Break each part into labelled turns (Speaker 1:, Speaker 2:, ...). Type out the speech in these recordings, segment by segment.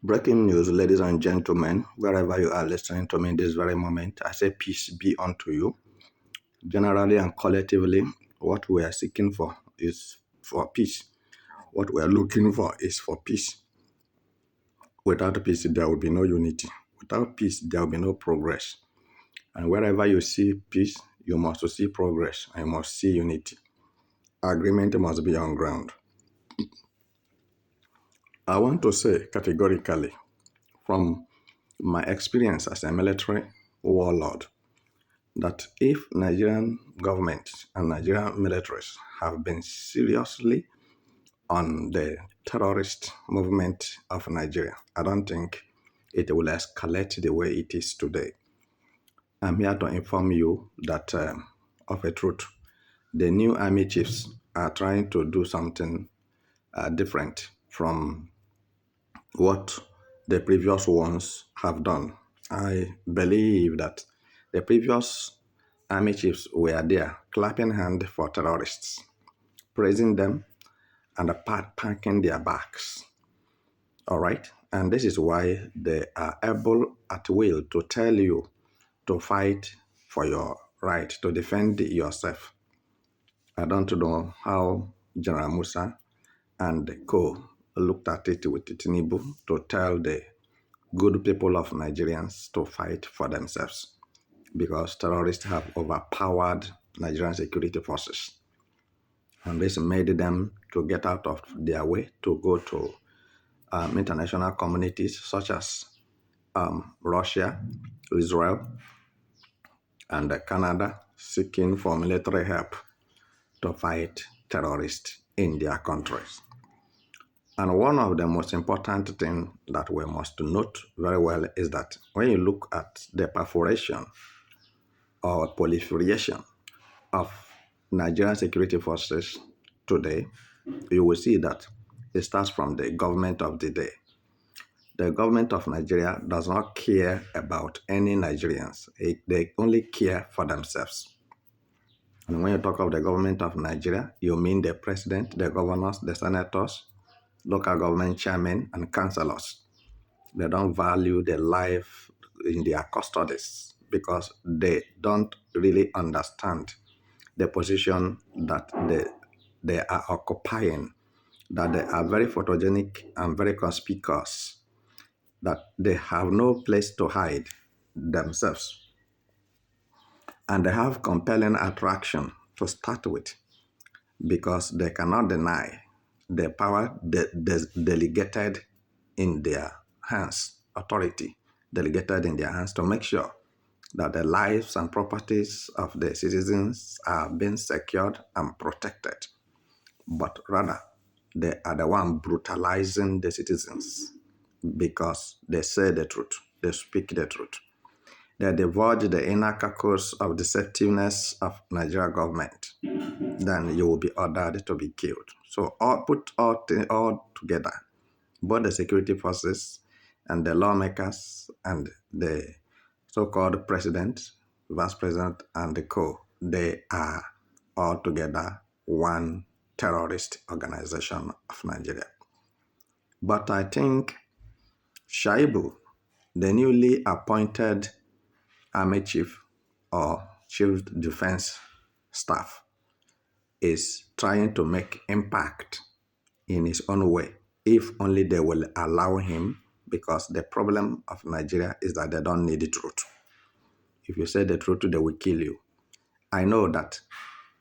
Speaker 1: Breaking news, ladies and gentlemen, wherever you are listening to me this very moment, I say peace be unto you. Generally and collectively, what we are seeking for is for peace. What we are looking for is for peace. Without peace, there will be no unity. Without peace, there will be no progress. And wherever you see peace, you must see progress. And you must see unity. Agreement must be on ground. I want to say categorically, from my experience as a military warlord, that if Nigerian government and Nigerian militaries have been seriously on the terrorist movement of Nigeria, I don't think it will escalate the way it is today. I'm here to inform you that of a truth, the new army chiefs are trying to do something different from what the previous ones have done. I believe that the previous army chiefs were there clapping hands for terrorists, praising them, and packing their backs. All right? And this is why they are able at will to tell you to fight for your right, to defend yourself. I don't know how General Musa and the co looked at it with Tinubu to tell the good people of Nigerians to fight for themselves, because terrorists have overpowered Nigerian security forces. And this made them to get out of their way to go to international communities such as Russia, Israel, and Canada, seeking for military help to fight terrorists in their countries. And one of the most important things that we must note very well is that when you look at the perforation or proliferation of Nigerian security forces today, you will see that it starts from the government of the day. The government of Nigeria does not care about any Nigerians. They only care for themselves. And when you talk of the government of Nigeria, you mean the president, the governors, the senators, local government chairmen, and councillors. They don't value the life in their custodies because they don't really understand the position that they are occupying, that they are very photogenic and very conspicuous, that they have no place to hide themselves. And they have compelling attraction to start with because they cannot deny the power delegated in their hands, authority delegated in their hands to make sure that the lives and properties of the citizens are being secured and protected. But rather, they are the one brutalizing the citizens because they say the truth, they speak the truth. They divulge the inner caucus of deceptiveness of Nigeria government. Then you will be ordered to be killed. So put all together, both the security forces and the lawmakers and the so-called president, vice president, and the co, they are all together one terrorist organization of Nigeria. But I think Shaibu, the newly appointed army chief or chief defense staff, is trying to make impact in his own way, if only they will allow him, because the problem of Nigeria is that they don't need the truth. If you say the truth, they will kill you. I know that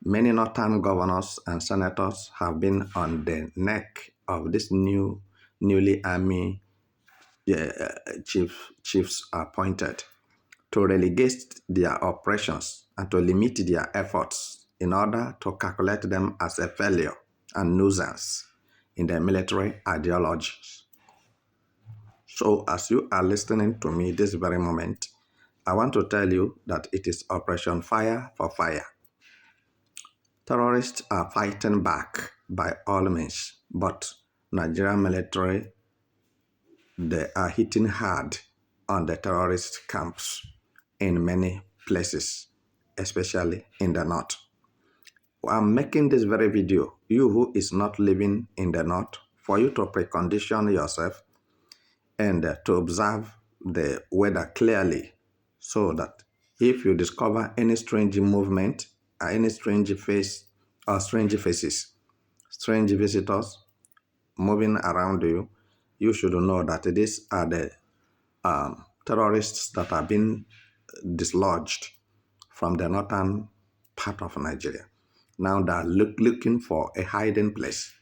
Speaker 1: many northern governors and senators have been on the neck of this newly army chiefs appointed to relegate their operations and to limit their efforts in order to calculate them as a failure and nuisance in their military ideologies. So as you are listening to me this very moment, I want to tell you that it is Operation Fire for Fire. Terrorists are fighting back by all means, but Nigerian military, they are hitting hard on the terrorist camps in many places, especially in the north. I'm making this very video, you who is not living in the north, for you to precondition yourself and to observe the weather clearly, so that if you discover any strange movement, any strange face or strange faces, strange visitors moving around you, you should know that these are the terrorists that have been dislodged from the northern part of Nigeria. Now they are looking for a hiding place,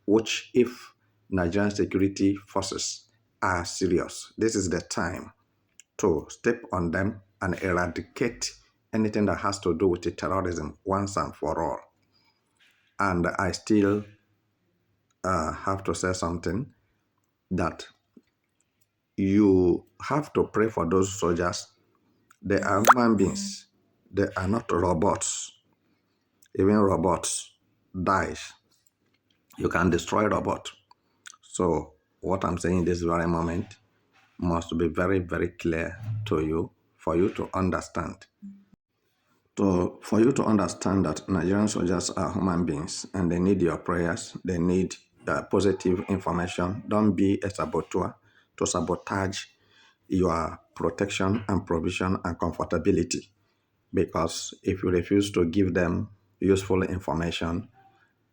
Speaker 1: which if Nigerian security forces are serious, this is the time to step on them and eradicate anything that has to do with terrorism once and for all. And I still have to say something, that you have to pray for those soldiers. They are human beings. They are not robots. Even robots dies. You can destroy robot. So what I'm saying this very moment must be very, very clear to you, for you to understand. For you to understand that Nigerian soldiers are human beings and they need your prayers, they need positive information. Don't be a saboteur to sabotage your protection and provision and comfortability. Because if you refuse to give them useful information,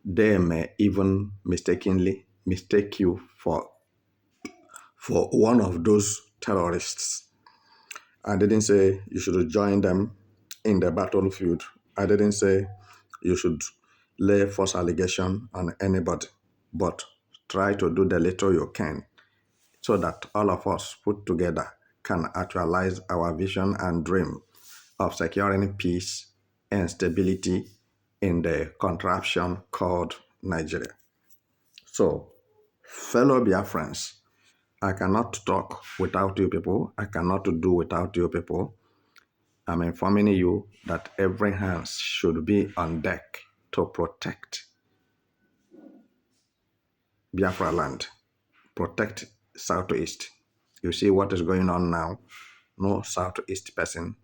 Speaker 1: they may even mistakenly mistake you for one of those terrorists. I didn't say you should join them in the battlefield. I didn't say you should lay false allegation on anybody, but try to do the little you can so that all of us put together can actualize our vision and dream of securing peace and stability in the contraption called Nigeria. So, fellow Biafrans, I cannot talk without you people. I cannot do without you people. I'm informing you that every hand should be on deck to protect Biafra land, protect Southeast. You see what is going on now? No Southeast person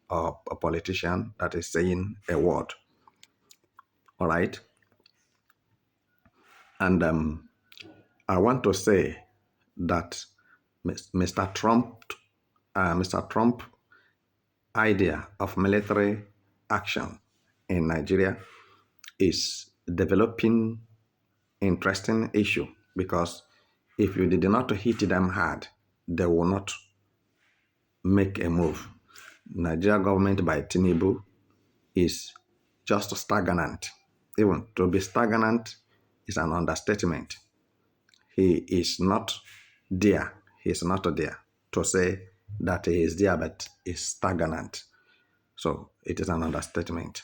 Speaker 1: or a politician that is saying a word. All right? And I want to say that Mr. Trump idea of military action in Nigeria is developing interesting issue, because if you did not hit them hard, they will not make a move. Nigeria government by Tinubu is just stagnant. Even to be stagnant is an understatement. He is not there. He is not there to say that he is there, but is stagnant. So it is an understatement.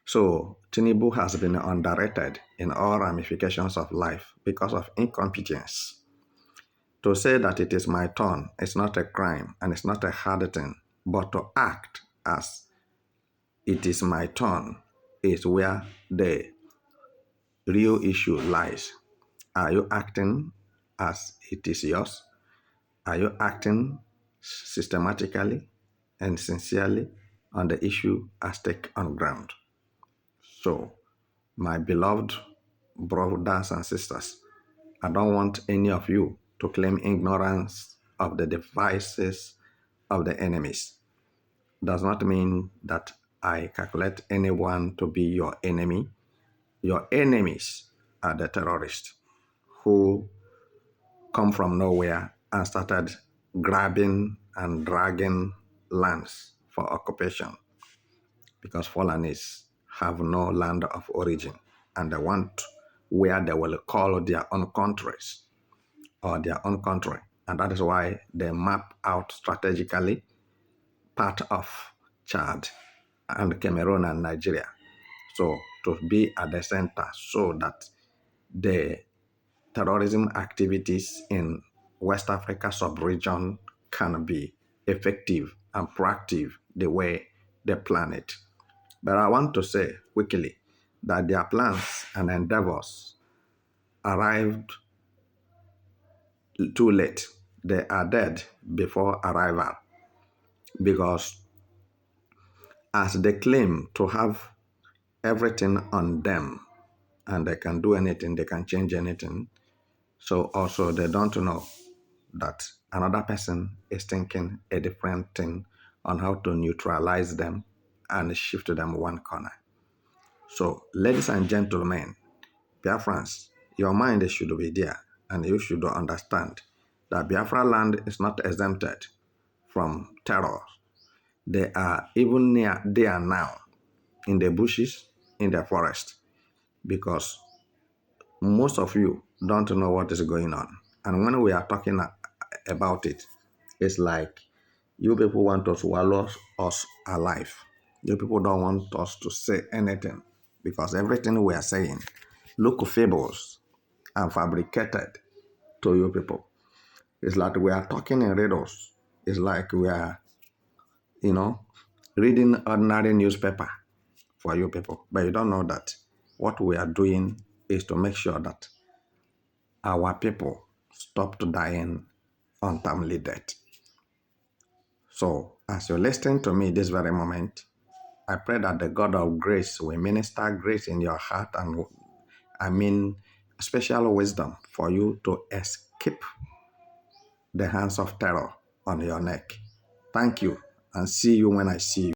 Speaker 1: So Tinubu has been underrated in all ramifications of life because of incompetence. To say that it is my turn is not a crime and it's not a hard thing, but to act as it is my turn is where the real issue lies. Are you acting as it is yours? Are you acting systematically and sincerely on the issue as stake on ground? So, my beloved brothers and sisters, I don't want any of you to claim ignorance of the devices of the enemies. Does not mean that I calculate anyone to be your enemy. Your enemies are the terrorists who come from nowhere and started grabbing and dragging lands for occupation, because Fulanis have no land of origin and they want where they will call their own countries or their own country. And that is why they map out strategically part of Chad and Cameroon and Nigeria. So to be at the center so that the terrorism activities in West Africa sub-region can be effective and proactive the way they plan it. But I want to say quickly that their plans and endeavors arrived too late. They are dead before arrival, because as they claim to have everything on them and they can do anything, they can change anything, so also they don't know that another person is thinking a different thing on how to neutralize them and shift them one corner. So, ladies and gentlemen, Biafrans, your mind should be there, and you should understand that Biafra land is not exempted from terror. They are even near there now, in the bushes, in the forest, because most of you don't know what is going on. And when we are talking about it, it's like you people want to swallow us alive. You people don't want us to say anything because everything we are saying look fables and fabricated to you people. It's like we are talking in riddles. It's like we are, you know, reading ordinary newspaper for you people. But you don't know that what we are doing is to make sure that our people stop dying untimely death. So, as you're listening to me this very moment, I pray that the God of grace will minister grace in your heart and special wisdom for you to escape the hands of terror on your neck. Thank you and see you when I see you.